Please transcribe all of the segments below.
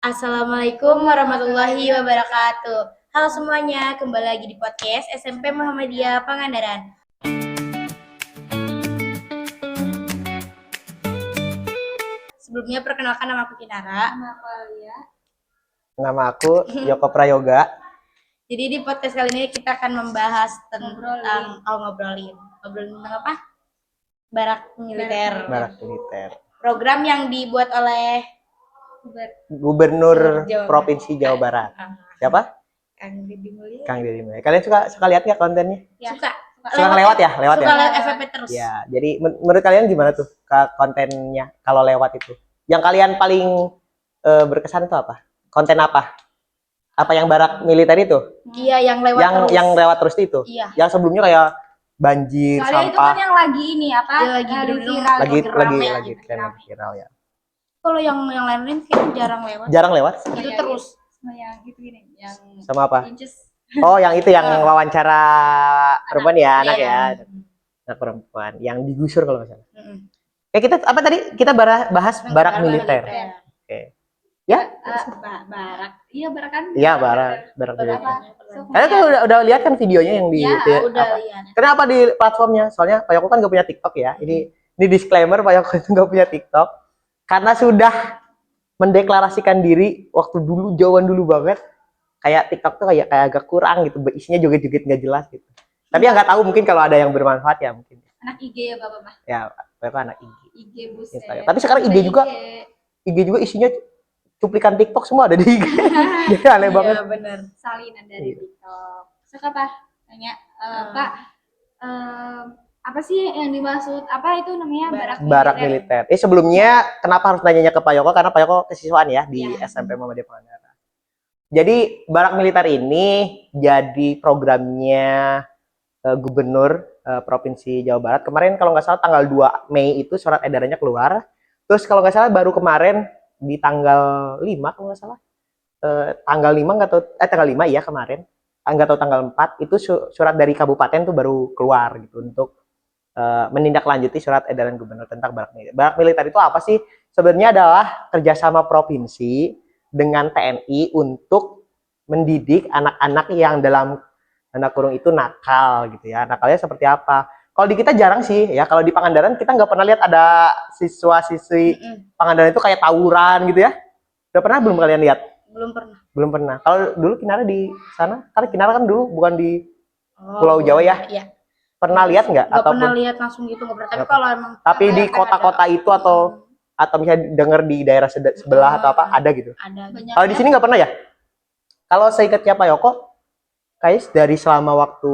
Assalamualaikum warahmatullahi wabarakatuh. Halo semuanya, kembali lagi di podcast SMP Muhammadiyah Pangandaran. Sebelumnya perkenalkan nama aku Kinara. Nama aku Alia. Nama aku Yoko Prayoga. Jadi di podcast kali ini kita akan membahas tentang ngobrolin tentang apa? Barak militer. Barak militer. Program yang dibuat oleh Gubernur Jawa Provinsi Jawa Barat. Siapa? Kang Deddy Mulyadi. Kang Deddy Mulyadi. Kalian suka lihat nggak kontennya? Ya. Suka Lewat ya? Suka lewat FVP terus. Ya, jadi menurut kalian gimana tuh kontennya kalau lewat itu? Yang kalian paling berkesan itu apa? Konten apa? Apa yang barak militer itu? Iya, yang lewat terus. Yang lewat terus itu? Iya. Yang sebelumnya kayak banjir, Soalnya sampah. itu kan yang lagi ini apa? Ya, lagi viral ya. Kalau yang lain sih jarang lewat. Jarang lewat? Itu terus. Sama yang itu gini, yang Sama apa? inches. Oh, yang itu yang wawancara perempuan ya, anak Iya. ya. Anak perempuan yang digusur kalau nggak salah. Mm-mm. Kita apa tadi? Kita bahas barak militer. Oke. Ya? Barak. Iya, barak kan? Iya, barak militer. Apa? Kalian tuh udah lihat kan videonya yang di Ya, itu ya? Udah Apa? lihat. Kenapa di platformnya? Soalnya Pak Yoko kan nggak punya TikTok ya. Ini disclaimer, Pak Yoko itu nggak punya TikTok karena sudah mendeklarasikan diri waktu dulu, jauhan dulu banget. Kayak TikTok tuh kayak agak kurang gitu, isinya joget-joget nggak jelas gitu. Tapi ya nggak tahu, mungkin kalau ada yang bermanfaat ya mungkin. Anak IG ya, Bapak. Ya, Pak Yoko anak IG. IG buset. Instagram. Tapi sekarang IG juga isinya cuplikan TikTok semua ada di IG. Jadi aneh banget. Iya, benar. Salinan dari TikTok. Suka apa? Tanya, Pak, apa sih yang dimaksud? Apa itu namanya Barak militer. Sebelumnya kenapa harus nanyanya ke Pak Yoko? Karena Pak Yoko kesiswaan ya di SMP Muhammadiyah Pangandaran. Jadi barak militer ini jadi programnya Gubernur Provinsi Jawa Barat. Kemarin kalau nggak salah tanggal 2 Mei itu surat edarannya keluar. Terus kalau nggak salah baru kemarin di tanggal 5 kalau nggak salah. Tanggal 5 nggak tahu, tanggal 5 ya kemarin. Nggak tahu tanggal 4 itu surat dari kabupaten tuh baru keluar gitu untuk menindaklanjuti surat edaran gubernur tentang barak militer. Barak militer itu apa sih? Sebenarnya adalah kerjasama provinsi dengan TNI untuk mendidik anak-anak yang dalam tanda kurung itu nakal gitu ya. Nakalnya seperti apa? Kalau di kita jarang sih ya. Kalau di Pangandaran kita nggak pernah lihat ada siswa-siswi Pangandaran itu kayak tawuran gitu ya. Udah pernah belum kalian lihat? Belum pernah. Kalau dulu Kinara di sana, karena Kinara kan dulu bukan di Pulau Jawa ya. Iya. Pernah lihat nggak? Nggak pernah lihat langsung gitu, nggak pernah. Tapi kalau emang di kota-kota itu atau misalnya dengar di daerah sebelah atau apa ada gitu. ada. Kalau di sini nggak pernah ya? Kalau seingatnya Pak Yoko, guys, dari selama waktu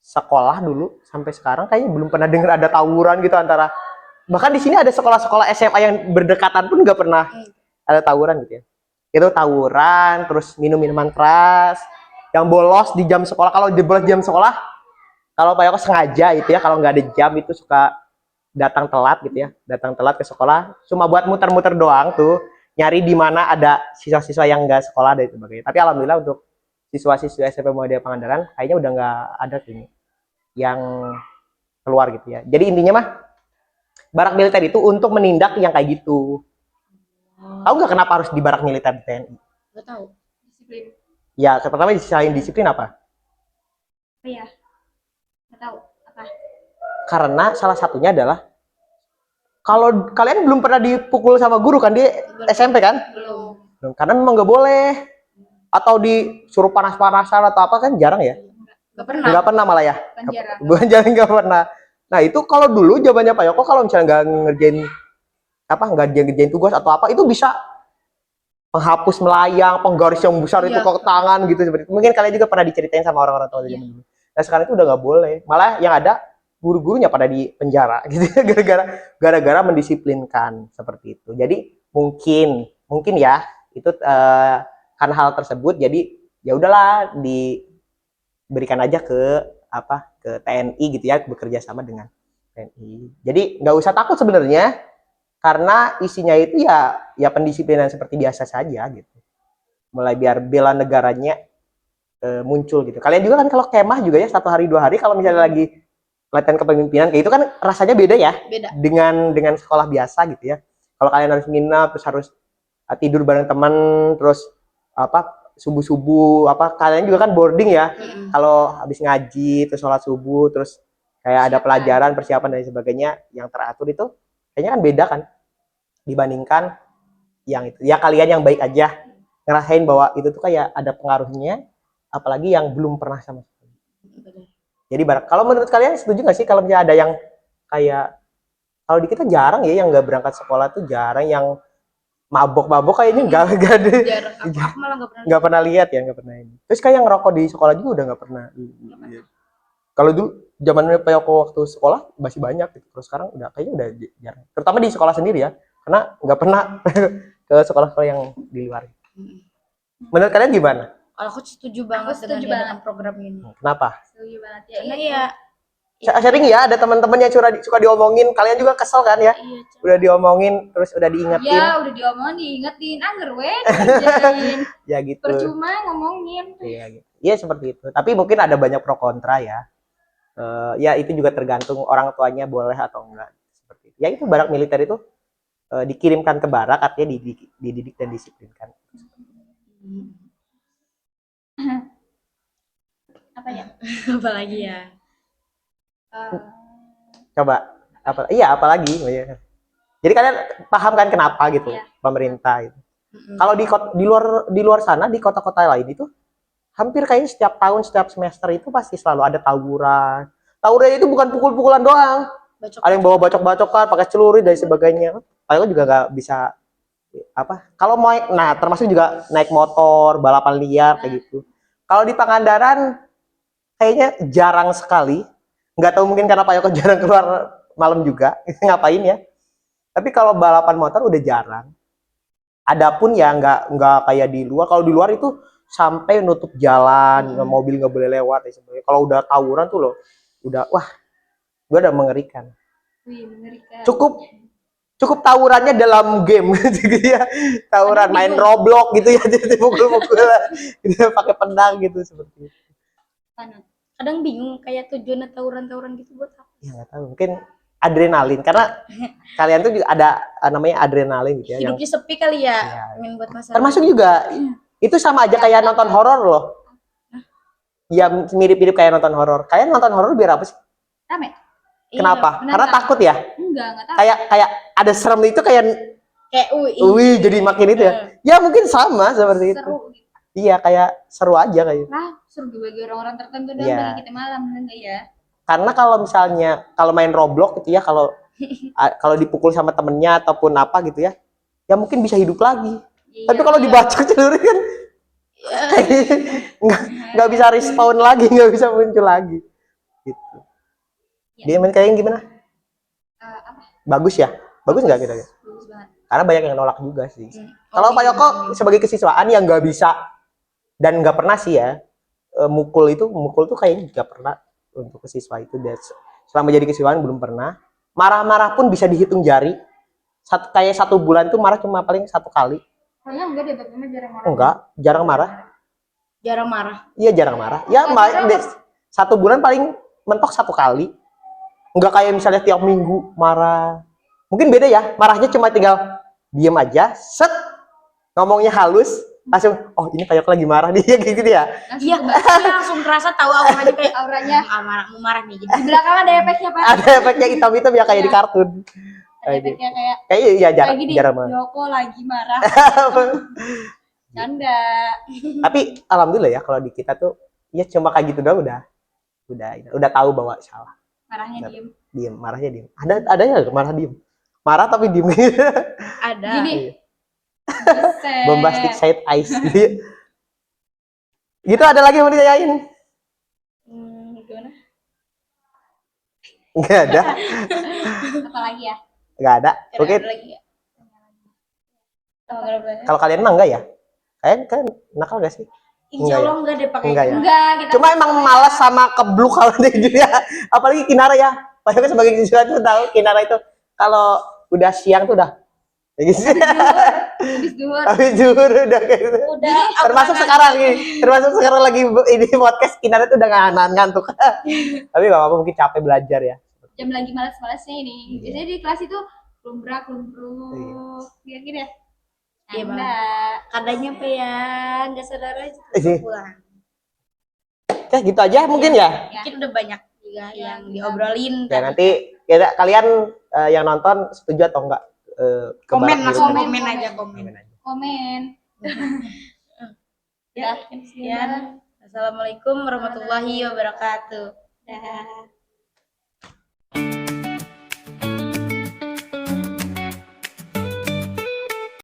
sekolah dulu sampai sekarang kayaknya belum pernah dengar ada tawuran gitu antara, bahkan di sini ada sekolah-sekolah SMA yang berdekatan pun nggak pernah ada tawuran gitu ya. Itu tawuran, terus minum minuman keras, yang bolos di jam sekolah. Kalau bolos jam sekolah, kalau Pak Yoko sengaja itu ya, kalau nggak ada jam itu suka datang telat gitu ya, datang telat ke sekolah cuma buat muter-muter doang tuh, nyari di mana ada siswa-siswa yang nggak sekolah dan sebagainya. Tapi alhamdulillah untuk siswa-siswa SMP Muhammadiyah Pangandaran kayaknya udah nggak ada ini yang keluar gitu ya. Jadi intinya mah barak militer itu untuk menindak yang kayak gitu. Tahu nggak kenapa harus di barak militer di TNI? Nggak tahu. Disiplin. Ya, pertama selain disiplin apa? Apa ya? Nggak tahu. Apa? Karena salah satunya adalah kalau kalian belum pernah dipukul sama guru kan di SMP kan? Belum. Karena memang nggak boleh. Atau disuruh panas-panasan atau apa kan jarang ya? Nggak pernah malah ya? Bukan jarang, nggak pernah. Nah itu kalau dulu jawabannya Pak Yoko, kalau misalnya nggak ngerjain tugas atau apa, itu bisa menghapus melayang, penggaris yang besar itu ke tangan gitu seperti itu. Mungkin kalian juga pernah diceritain sama orang-orang tua zaman dulu. Nah sekarang itu udah nggak boleh. Malah yang ada guru-gurunya pada di penjara gitu ya, gara-gara mendisiplinkan seperti itu. Jadi mungkin ya itu karena hal tersebut, jadi ya udahlah diberikan aja ke TNI gitu ya, bekerja sama dengan TNI. Jadi nggak usah takut sebenarnya, karena isinya itu ya pendisiplinan seperti biasa saja gitu. Mulai biar bela negaranya muncul gitu. Kalian juga kan kalau kemah juga ya 1 hari 2 hari kalau misalnya lagi latihan kepemimpinan kayak itu kan rasanya beda ya. Beda. Dengan sekolah biasa gitu ya. Kalau kalian harus nginap terus harus tidur bareng teman, terus apa subuh-subuh apa kalian juga kan boarding ya. Kalau habis ngaji terus sholat subuh terus kayak ada pelajaran persiapan dan sebagainya yang teratur itu kayaknya kan beda kan dibandingkan yang itu. Ya kalian yang baik aja ngerasain bahwa itu tuh kayak ada pengaruhnya, apalagi yang belum pernah sama sekali. Jadi kalau menurut kalian setuju nggak sih kalau misalnya ada yang kayak kalau di kita jarang ya yang nggak berangkat sekolah tuh jarang, yang mabok-mabok kayaknya nggak ada. Jarang. Aku malah Nggak pernah lihat ya, nggak pernah ini. Terus kayak yang ngerokok di sekolah juga udah nggak pernah. Kalau dulu zamannya Payoko waktu sekolah masih banyak gitu. Terus sekarang udah kayaknya udah jarang. Terutama di sekolah sendiri ya, karena nggak pernah ke sekolah-sekolah yang di luar. Menurut kalian gimana? Kalau aku setuju banget setuju dengan banget. program ini. Kenapa? Setuju banget ya. Karena Iya. Sering ya ada teman-teman yang suka diomongin, kalian juga kesel kan ya? Iya, Udah diomongin terus udah diingetin. Ya udah diomongin, diingetin, anger weh, dikerjain. Ya gitu. Percuma ngomongin. Iya gitu. Iya seperti itu. Tapi mungkin ada banyak pro kontra ya. Ya itu juga tergantung orang tuanya boleh atau enggak. Seperti itu. Ya itu barak militer itu dikirimkan ke barak artinya dididik dan disiplinkan. Apa ya? Apalagi ya. Coba apalagi oh, iya. Jadi kalian paham kan kenapa gitu Iya. pemerintah itu. Kalau di luar sana di kota-kota lain itu hampir kayaknya setiap tahun setiap semester itu pasti selalu ada tawuran. Tawuran itu bukan pukul-pukulan doang. Ada yang bawa bacok-bacokan pakai celurit dan sebagainya. Aku juga nggak bisa apa. Kalau mau termasuk juga naik motor, balapan liar kayak gitu. Kalau di Pangandaran kayaknya jarang sekali. Nggak tahu mungkin karena Pak Yoko jarang keluar malam juga ngapain ya. Tapi kalau balapan motor udah jarang. Adapun ya nggak kayak di luar. Kalau di luar itu sampai nutup jalan, mobil nggak boleh lewat. Kalau udah tawuran tuh loh, udah wah, gue udah mengerikan. Wih, mengerikan. Cukup tawurannya dalam game gitu ya, tawuran main Roblox gitu ya, jadi pukul-pukulan, gitu, pakai pedang gitu seperti itu. Kadang bingung kayak tujuan tawuran-tawuran gitu buat apa? Ya nggak tahu, mungkin adrenalin karena kalian tuh juga ada namanya adrenalin gitu ya. Hidupnya sepi kali ya, Iya. ingin buat masalah. Termasuk juga itu sama aja kayak nonton horor loh. Ya mirip-mirip kayak nonton horor. Kalian nonton horor biar apa sih? Rame? Kenapa? benar, Karena Kak. takut ya. Enggak tahu. Kayak ada serem itu kayak kayak wih jadi makin itu ya. Ya mungkin sama seperti itu. Seru gitu. Iya kayak seru aja kayak. Lah, seru bagi orang-orang tertentu dan Iya. bagi kita malam enggak ya? Karena kalau misalnya kalau main Roblox gitu ya, kalau dipukul sama temennya ataupun apa gitu ya, ya mungkin bisa hidup lagi. Iya, Tapi kalau dibacok celurit kan nggak bisa respawn lagi, nggak bisa muncul lagi. Gitu. Dia main kayaknya gimana? apa? Bagus ya? Bagus nggak kira-kira? Bagus banget. Karena banyak yang nolak juga sih. Kalau Pak Yoko sebagai kesiswaan yang nggak bisa dan nggak pernah sih ya mukul tuh kayaknya nggak pernah untuk kesiswa itu. Selama jadi kesiswaan belum pernah. Marah-marah pun bisa dihitung jari. Kayak 1 bulan tuh marah cuma paling 1 kali. Kayaknya enggak deh, bagaimana jarang marah. Enggak, jarang marah. jarang marah. Iya jarang marah. Ya 1 bulan paling mentok 1 kali. Enggak kayak misalnya tiap minggu marah. Mungkin beda ya, marahnya cuma tinggal diem aja, set, ngomongnya halus, langsung, oh ini Pak Yoko lagi marah nih, kayak gitu ya. Iya, dia langsung kerasa tahu auranya kayak Auranya. mau marah nih. Di belakang ada efeknya, Pak. Ada efeknya hitam-hitam ya kayak di kartun. Ada efeknya kayak Kayaknya iya kayak gini. jarang marah. Yoko lagi marah. Canda. Tapi alhamdulillah ya kalau di kita tuh ya cuma kayak gitu doang udah tahu bahwa salah. Marahnya diem. Diem, marahnya diem. Ada ya marah diem. Marah tapi diem. Ada. Gini. Bombastic side eyes. Gitu ada lagi yang mau ditanyain? Gimana? Enggak ada. Apa lagi ya? Enggak ada. Oke. Ada lagi ya? Oh, nggak ada. Kalau kalian mah enggak ya? Kalian nakal gak sih? Insya Allah enggak deh pakai. Enggak ya? Enggak, kita Cuma emang malas sama kebluk kalau dia gitu ya. Apalagi Kinara ya. Padahal sebagai siswa tuh tahu Kinara itu kalau udah siang tuh udah kayak gitu. habis duhur. Habis zuhur udah kayak gitu. Udah. Termasuk sekarang lagi ini podcast Kinara tuh udah ngantuk. Tapi gak apa-apa mungkin capek belajar ya. Jam lagi malas-malasnya ini. Iya. Biasanya di kelas itu lumbruk. Lihat gini ya. Iya, Bang. Anda. Kadanya apa ya? Nggak saudara pulang. Oke, gitu aja mungkin ya. Mungkin udah banyak juga yang diobrolin. Ya tadi. nanti kalian yang nonton setuju atau enggak? Ke Komen barak langsung militer? komen aja komen. Komen. Ya, sekian. Assalamualaikum warahmatullahi wabarakatuh. Dah.